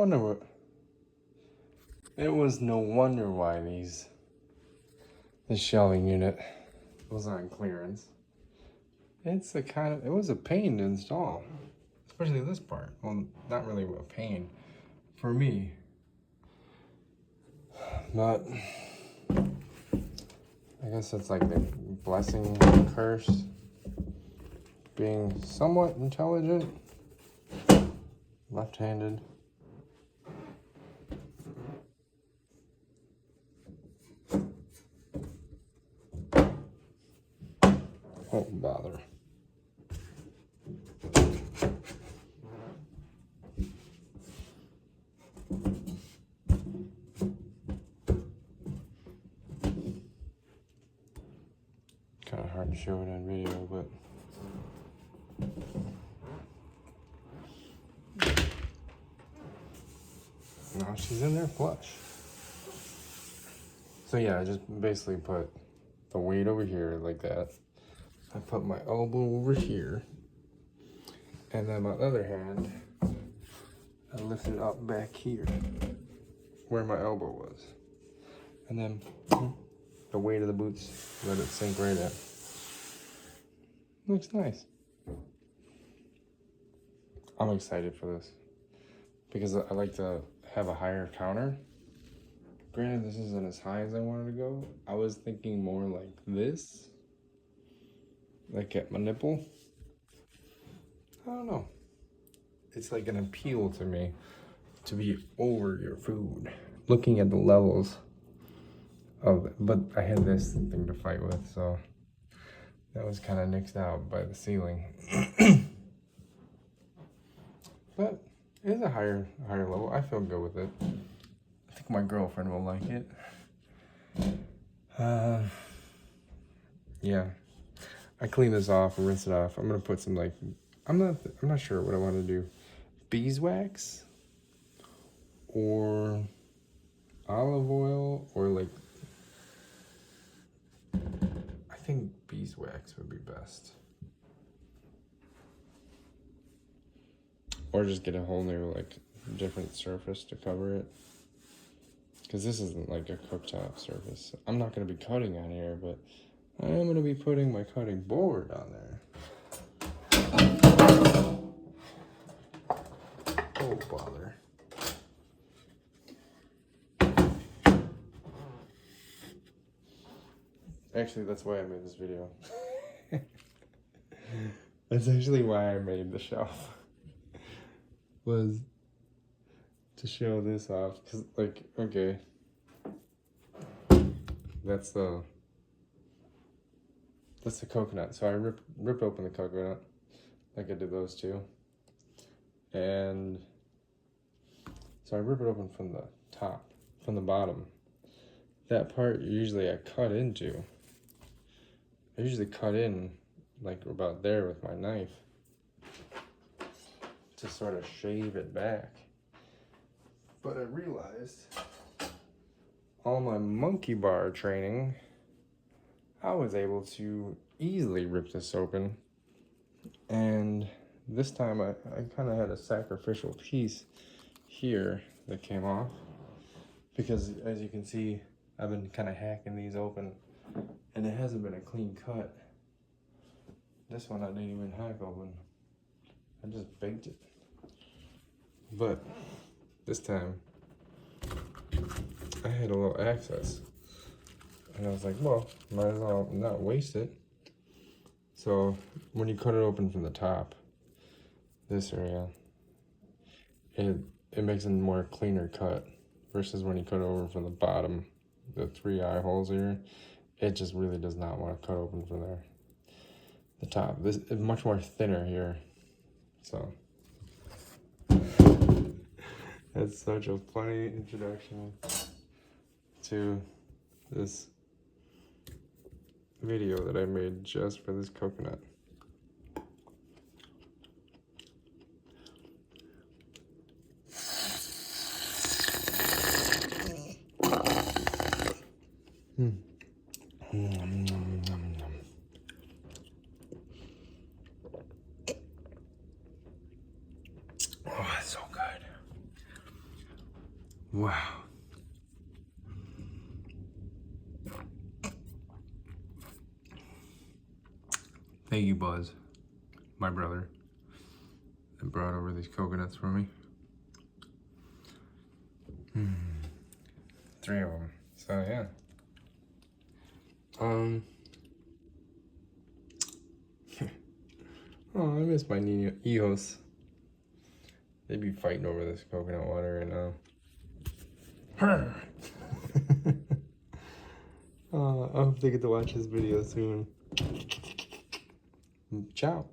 wonder what. It was no wonder why this shelving unit was on clearance. It was a pain to install, especially this part. Well, not really a pain for me, but I guess it's like the blessing and curse. Being somewhat intelligent, left-handed. Oh, bother. Kind of hard to show it on video, but now she's in there flush. So yeah, I just basically put the weight over here like that. I put my elbow over here, and then my other hand, I lift it up back here, where my elbow was. And then the weight of the boots, let it sink right in. Looks nice. I'm excited for this because I like to have a higher counter. Granted, this isn't as high as I wanted to go. I was thinking more like this, like at my nipple. I don't know. It's like an appeal to me to be over your food. Looking at the levels of it. But I had this thing to fight with, so that was kind of nixed out by the ceiling. But it is a higher level. I feel good with it. I think my girlfriend will like it. Yeah. I clean this off and rinse it off. I'm gonna put some I'm not sure what I want to do. Beeswax or olive oil or I think beeswax would be best. Or just get a whole new different surface to cover it. Because this isn't like a cooktop surface. I'm not going to be cutting on here, but I am going to be putting my cutting board on there. Oh, bother. Actually, that's why I made this video. That's actually why I made the shelf. Was to show this off. Because, okay. That's the coconut. So I ripped open the coconut like I did those two. And so I rip it open from the top, from the bottom. That part usually I cut into. I usually cut in like about there with my knife to sort of shave it back. But I realized all my monkey bar training, I was able to easily rip this open. And this time I kind of had a sacrificial piece here that came off. Because as you can see, I've been kind of hacking these open and it hasn't been a clean cut. This one I didn't even hack open. I just baked it. But this time I had a little access. And I was like, well, might as well not waste it. So when you cut it open from the top, this area, it makes a more cleaner cut versus when you cut it over from the bottom, the 3 eye holes here, it just really does not want to cut open from there. The top, this is much more thinner here. So that's such a funny introduction to this video that I made just for this coconut. Oh, it's so good. Wow. Thank you, Buzz, my brother, that brought over these coconuts for me. 3 of them. So yeah. Oh, I miss my hijos. They be fighting over this coconut water right now. I hope they get to watch this video soon. Ciao.